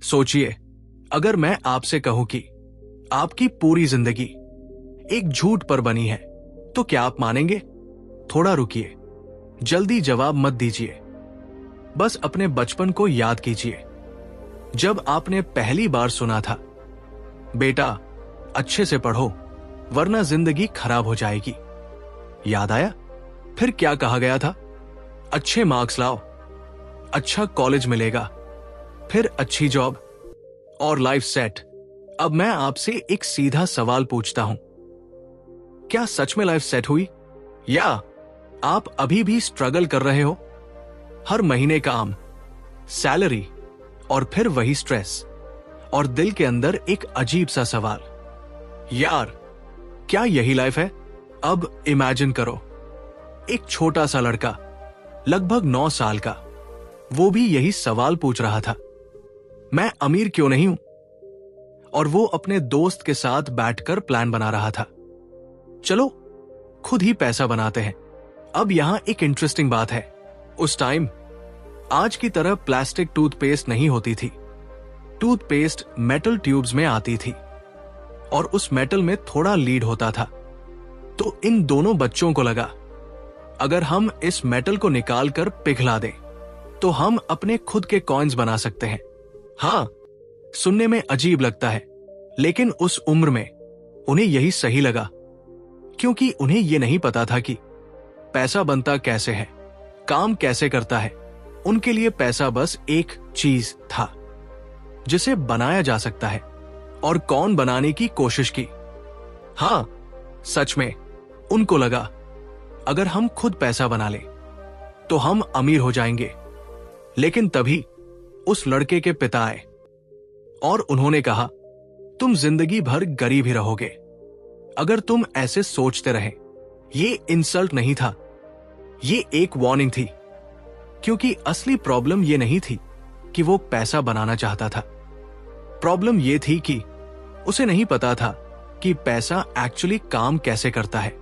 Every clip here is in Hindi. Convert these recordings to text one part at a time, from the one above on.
सोचिए, अगर मैं आपसे कहूं कि आपकी पूरी जिंदगी एक झूठ पर बनी है, तो क्या आप मानेंगे? थोड़ा रुकिए, जल्दी जवाब मत दीजिए। बस अपने बचपन को याद कीजिए, जब आपने पहली बार सुना था, बेटा अच्छे से पढ़ो वरना जिंदगी खराब हो जाएगी। याद आया? फिर क्या कहा गया था? अच्छे मार्क्स लाओ, अच्छा कॉलेज मिलेगा, फिर अच्छी जॉब और लाइफ सेट। अब मैं आपसे एक सीधा सवाल पूछता हूं, क्या सच में लाइफ सेट हुई, या आप अभी भी स्ट्रगल कर रहे हो? हर महीने काम, सैलरी और फिर वही स्ट्रेस, और दिल के अंदर एक अजीब सा सवाल, यार क्या यही लाइफ है? अब इमेजिन करो, एक छोटा सा लड़का लगभग 9 साल का, वो भी यही सवाल पूछ रहा था, मैं अमीर क्यों नहीं हूं? और वो अपने दोस्त के साथ बैठकर प्लान बना रहा था, चलो खुद ही पैसा बनाते हैं। अब यहां एक इंटरेस्टिंग बात है, उस टाइम आज की तरह प्लास्टिक टूथपेस्ट नहीं होती थी। टूथपेस्ट मेटल ट्यूब्स में आती थी और उस मेटल में थोड़ा लीड होता था। तो इन दोनों बच्चों को लगा, अगर हम इस मेटल को निकालकर पिघला दें तो हम अपने खुद के कॉइन्स बना सकते हैं। हाँ, सुनने में अजीब लगता है, लेकिन उस उम्र में उन्हें यही सही लगा, क्योंकि उन्हें यह नहीं पता था कि पैसा बनता कैसे है, काम कैसे करता है। उनके लिए पैसा बस एक चीज था जिसे बनाया जा सकता है, और कौन बनाने की कोशिश की। हाँ, सच में उनको लगा, अगर हम खुद पैसा बना लें तो हम अमीर हो जाएंगे। लेकिन तभी उस लड़के के पिता आए और उन्होंने कहा, तुम जिंदगी भर गरीब ही रहोगे अगर तुम ऐसे सोचते रहे। ये इंसल्ट नहीं था, ये एक वार्निंग थी, क्योंकि असली प्रॉब्लम ये नहीं थी कि वो पैसा बनाना चाहता था। प्रॉब्लम ये थी कि उसे नहीं पता था कि पैसा एक्चुअली काम कैसे करता है।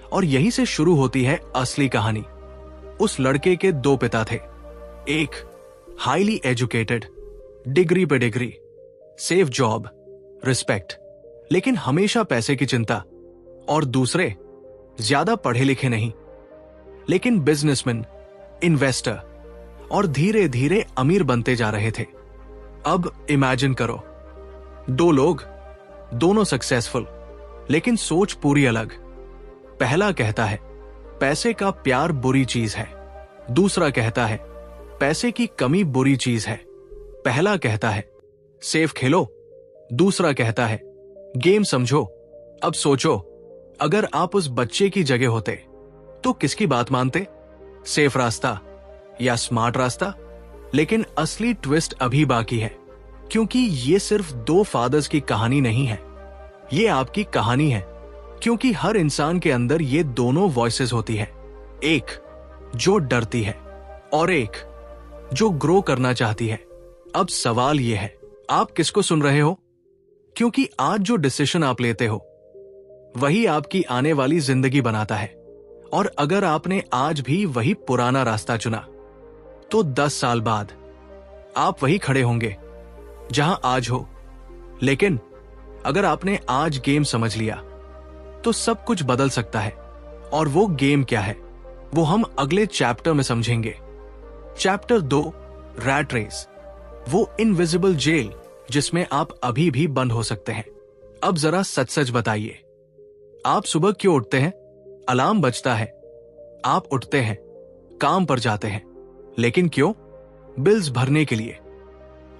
और यहीं से शुरू होती है असली कहानी। उस लड़के के 2 पिता थे, एक हाईली एजुकेटेड, डिग्री पे डिग्री, सेफ जॉब, रिस्पेक्ट, लेकिन हमेशा पैसे की चिंता, और दूसरे ज्यादा पढ़े लिखे नहीं, लेकिन बिजनेसमैन, इन्वेस्टर, और धीरे धीरे अमीर बनते जा रहे थे। अब इमेजिन करो, 2 लोग, दोनों सक्सेसफुल, लेकिन सोच पूरी अलग। पहला कहता है पैसे का प्यार बुरी चीज है, दूसरा कहता है पैसे की कमी बुरी चीज है। पहला कहता है सेफ खेलो, दूसरा कहता है गेम समझो। अब सोचो, अगर आप उस बच्चे की जगह होते तो किसकी बात मानते, सेफ रास्ता या स्मार्ट रास्ता? लेकिन असली ट्विस्ट अभी बाकी है, क्योंकि ये सिर्फ 2 फादर्स की कहानी नहीं है, ये आपकी कहानी है। क्योंकि हर इंसान के अंदर ये दोनों वॉइसेस होती है, एक जो डरती है और एक जो ग्रो करना चाहती है। अब सवाल ये है, आप किसको सुन रहे हो? क्योंकि आज जो डिसीजन आप लेते हो वही आपकी आने वाली जिंदगी बनाता है। और अगर आपने आज भी वही पुराना रास्ता चुना तो 10 साल बाद आप वही खड़े होंगे जहां आज हो। लेकिन अगर आपने आज गेम समझ लिया तो सब कुछ बदल सकता है। और वो गेम क्या है, वो हम अगले चैप्टर में समझेंगे। चैप्टर 2, रैट रेस, वो इनविजिबल जेल जिसमें आप अभी भी बंद हो सकते हैं। अब जरा सच सच बताइए, आप सुबह क्यों उठते हैं? अलार्म बजता है, आप उठते हैं, काम पर जाते हैं, लेकिन क्यों? बिल्स भरने के लिए।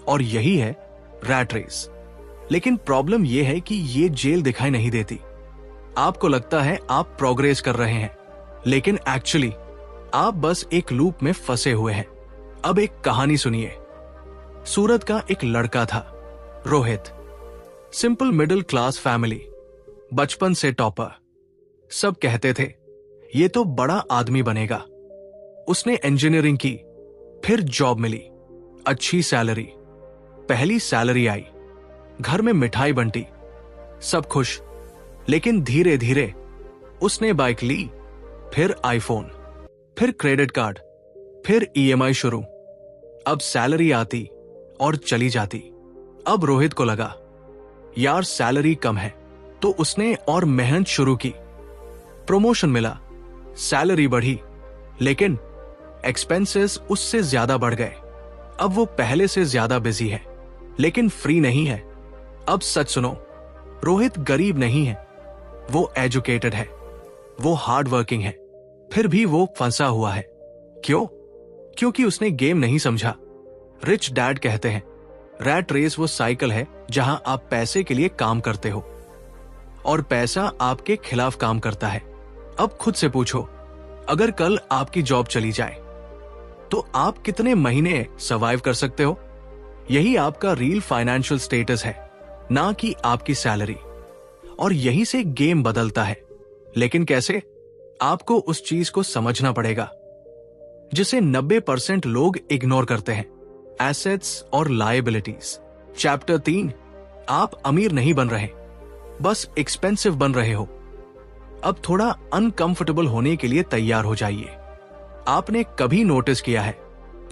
और यही है रैट रेस। लेकिन प्रॉब्लम यह है कि ये जेल दिखाई नहीं देती। आपको लगता है आप प्रोग्रेस कर रहे हैं, लेकिन एक्चुअली आप बस एक लूप में फंसे हुए हैं। अब एक कहानी सुनिए। सूरत का एक लड़का था, Rohit. Simple middle class family, बचपन से टॉपर। सब कहते थे ये तो बड़ा आदमी बनेगा। उसने इंजीनियरिंग की, फिर जॉब मिली, अच्छी सैलरी। पहली सैलरी आई, घर में मिठाई बंटी, सब खुश। लेकिन धीरे धीरे उसने बाइक ली, फिर आईफोन, फिर क्रेडिट कार्ड, फिर ईएमआई शुरू। अब सैलरी आती और चली जाती, अब रोहित को लगा यार सैलरी कम है, तो उसने और मेहनत शुरू की। प्रमोशन मिला, सैलरी बढ़ी, लेकिन एक्सपेंसेस उससे ज्यादा बढ़ गए। अब वो पहले से ज्यादा बिजी है, लेकिन फ्री नहीं है। अब सच सुनो, रोहित गरीब नहीं है, वो एजुकेटेड है, वो हार्ड वर्किंग है, फिर भी वो फंसा हुआ है। क्यों? क्योंकि उसने गेम नहीं समझा। रिच डैड कहते हैं रैट रेस वो साइकिल है जहां आप पैसे के लिए काम करते हो और पैसा आपके खिलाफ काम करता है। अब खुद से पूछो, अगर कल आपकी जॉब चली जाए तो आप कितने महीने सर्वाइव कर सकते हो? यही आपका रियल फाइनेंशियल स्टेटस है, ना कि आपकी सैलरी। और यहीं से गेम बदलता है। लेकिन कैसे? आपको उस चीज को समझना पड़ेगा जिसे 90% लोग इग्नोर करते हैं, एसेट्स और लायबिलिटीज। चैप्टर 3, आप अमीर नहीं बन रहे, बस एक्सपेंसिव बन रहे हो। अब थोड़ा अनकंफर्टेबल होने के लिए तैयार हो जाइए। आपने कभी नोटिस किया है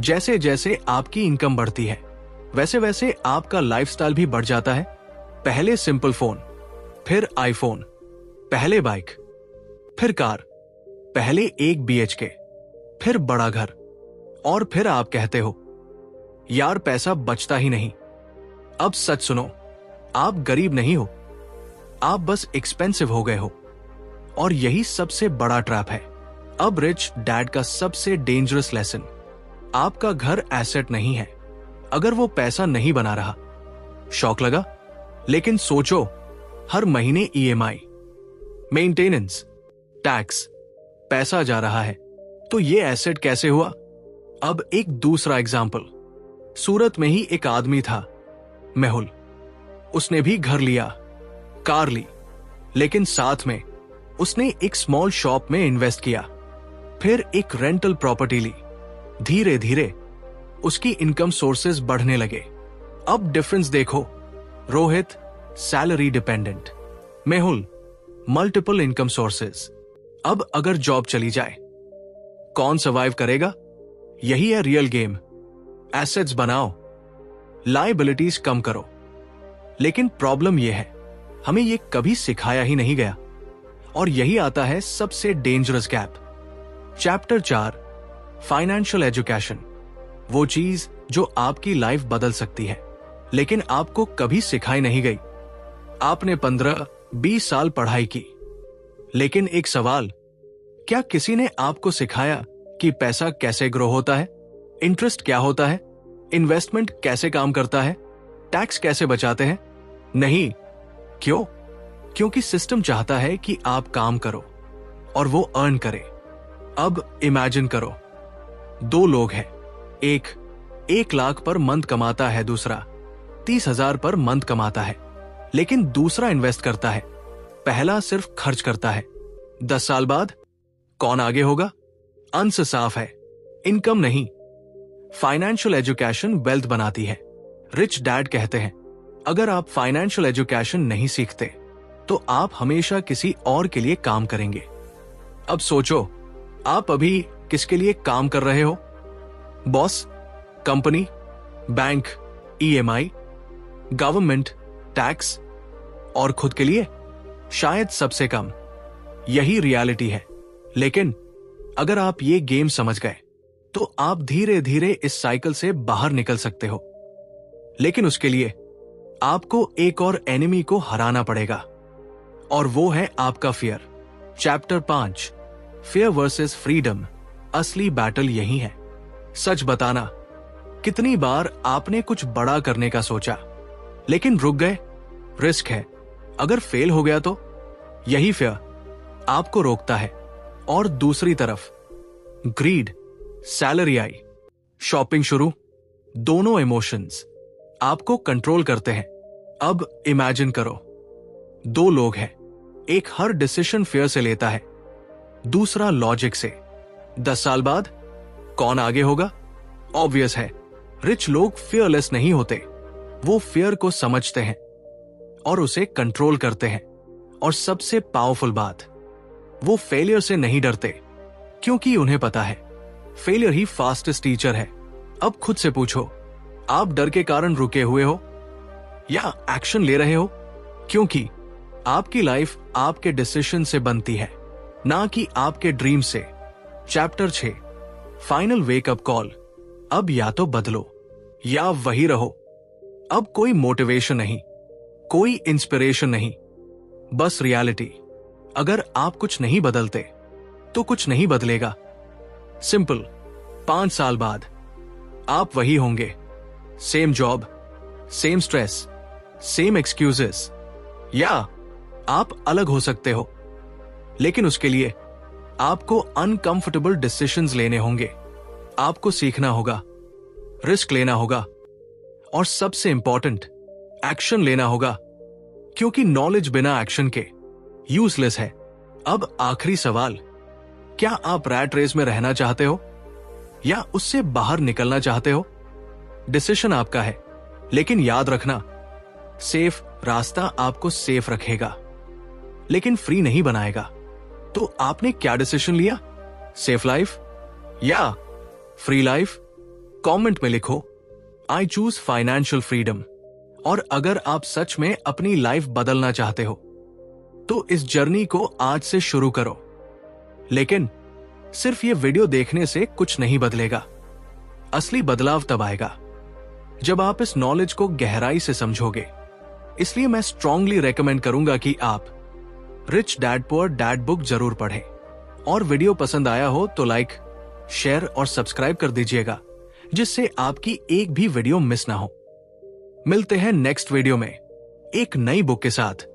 जैसे जैसे आपकी इनकम बढ़ती है वैसे वैसे आपका लाइफस्टाइल भी बढ़ जाता है? पहले सिंपल फोन, फिर आईफोन, पहले बाइक, फिर कार, पहले एक BHK, फिर बड़ा घर, और फिर आप कहते हो यार पैसा बचता ही नहीं। अब सच सुनो, आप गरीब नहीं हो, आप बस एक्सपेंसिव हो गए हो। और यही सबसे बड़ा ट्रैप है। अब रिच डैड का सबसे डेंजरस लेसन, आपका घर एसेट नहीं है अगर वो पैसा नहीं बना रहा। शॉक लगा? लेकिन सोचो, हर महीने EMI, मेंटेनेंस, टैक्स, पैसा जा रहा है, तो ये एसेट कैसे हुआ? अब एक दूसरा एग्जाम्पल। सूरत में ही एक आदमी था, मेहुल। उसने भी घर लिया, कार ली, लेकिन साथ में उसने एक स्मॉल शॉप में इन्वेस्ट किया, फिर एक रेंटल प्रॉपर्टी ली। धीरे धीरे उसकी इनकम सोर्सेज बढ़ने लगे। अब डिफरेंस देखो, Rohit salary dependent, Mehul multiple income sources. अब अगर जॉब चली जाए, कौन सर्वाइव करेगा? यही है रियल गेम। एसेट्स बनाओ, लायबिलिटीज कम करो। लेकिन प्रॉब्लम यह है, हमें यह कभी सिखाया ही नहीं गया। और यही आता है सबसे dangerous gap. Chapter 4, financial education, वो चीज जो आपकी लाइफ बदल सकती है, लेकिन आपको कभी सिखाई नहीं गई। आपने 15-20 साल पढ़ाई की, लेकिन एक सवाल, क्या किसी ने आपको सिखाया कि पैसा कैसे ग्रो होता है, इंटरेस्ट क्या होता है, इन्वेस्टमेंट कैसे काम करता है, टैक्स कैसे बचाते हैं? नहीं। क्यों? क्योंकि सिस्टम चाहता है कि आप काम करो और वो अर्न करे। अब इमेजिन करो, 2 लोग हैं, एक 1 लाख पर मंथ कमाता है, दूसरा 30,000 पर मंथ कमाता है, लेकिन दूसरा इन्वेस्ट करता है, पहला सिर्फ खर्च करता है। 10 साल बाद कौन आगे होगा? अंश साफ है, इनकम नहीं। फाइनेंशियल एजुकेशन वेल्थ बनाती है। रिच डैड कहते हैं अगर आप फाइनेंशियल एजुकेशन नहीं सीखते तो आप हमेशा किसी और के लिए काम करेंगे। अब सोचो, आप अभी किसके लिए काम कर रहे हो? Boss, company, bank, EMI, government, tax, और खुद के लिए शायद सबसे कम। यही रियलिटी है। लेकिन अगर आप ये गेम समझ गए तो आप धीरे धीरे इस साइकिल से बाहर निकल सकते हो। लेकिन उसके लिए आपको एक और एनिमी को हराना पड़ेगा, और वो है आपका fear. Chapter 5, fear versus freedom, असली बैटल यही है। सच बताना, कितनी बार आपने कुछ बड़ा करने का सोचा लेकिन रुक गए? रिस्क है, अगर फेल हो गया तो? यही फियर आपको रोकता है। और दूसरी तरफ ग्रीड, सैलरी आई, शॉपिंग शुरू, दोनों इमोशंस आपको कंट्रोल करते हैं। अब इमेजिन करो, 2 लोग हैं, एक हर डिसीजन फियर से लेता है, दूसरा लॉजिक से। 10 साल बाद कौन आगे होगा? ऑब्वियस है, रिच लोग फियरलेस नहीं होते, वो फियर को समझते हैं और उसे कंट्रोल करते हैं। और सबसे पावरफुल बात, वो फेलियर से नहीं डरते, क्योंकि उन्हें पता है फेलियर ही फास्टेस्ट टीचर है। अब खुद से पूछो, आप डर के कारण रुके हुए हो या एक्शन ले रहे हो? क्योंकि आपकी लाइफ आपके डिसीजन से बनती है, ना कि आपके ड्रीम से। Chapter 6, final wake up call. अब या तो बदलो या वही रहो। अब कोई मोटिवेशन नहीं, कोई इंस्पिरेशन नहीं, बस रियलिटी। अगर आप कुछ नहीं बदलते तो कुछ नहीं बदलेगा। सिंपल। 5 साल बाद आप वही होंगे। Same job, same stress, same excuses. या आप अलग हो सकते हो, लेकिन उसके लिए आपको अनकंफर्टेबल डिसीजंस लेने होंगे। आपको सीखना होगा, रिस्क लेना होगा और सबसे इंपॉर्टेंट, एक्शन लेना होगा, क्योंकि नॉलेज बिना एक्शन के यूजलेस है। अब आखिरी सवाल, क्या आप रैट रेस में रहना चाहते हो या उससे बाहर निकलना चाहते हो? डिसीजन आपका है, लेकिन याद रखना, सेफ रास्ता आपको सेफ रखेगा, लेकिन फ्री नहीं बनाएगा। तो आपने क्या डिसीजन लिया? सेफ लाइफ या फ्री लाइफ? कमेंट में लिखो, आई चूज फाइनेंशियल फ्रीडम। और अगर आप सच में अपनी लाइफ बदलना चाहते हो तो इस जर्नी को आज से शुरू करो। लेकिन सिर्फ ये वीडियो देखने से कुछ नहीं बदलेगा। असली बदलाव तब आएगा जब आप इस नॉलेज को गहराई से समझोगे। इसलिए मैं स्ट्रांगली रेकमेंड करूंगा कि आप rich dad poor dad book जरूर पढ़ें। और वीडियो पसंद आया हो तो लाइक, शेयर और सब्सक्राइब कर दीजिएगा, जिससे आपकी एक भी वीडियो मिस ना हो। मिलते हैं नेक्स्ट वीडियो में एक नई बुक के साथ।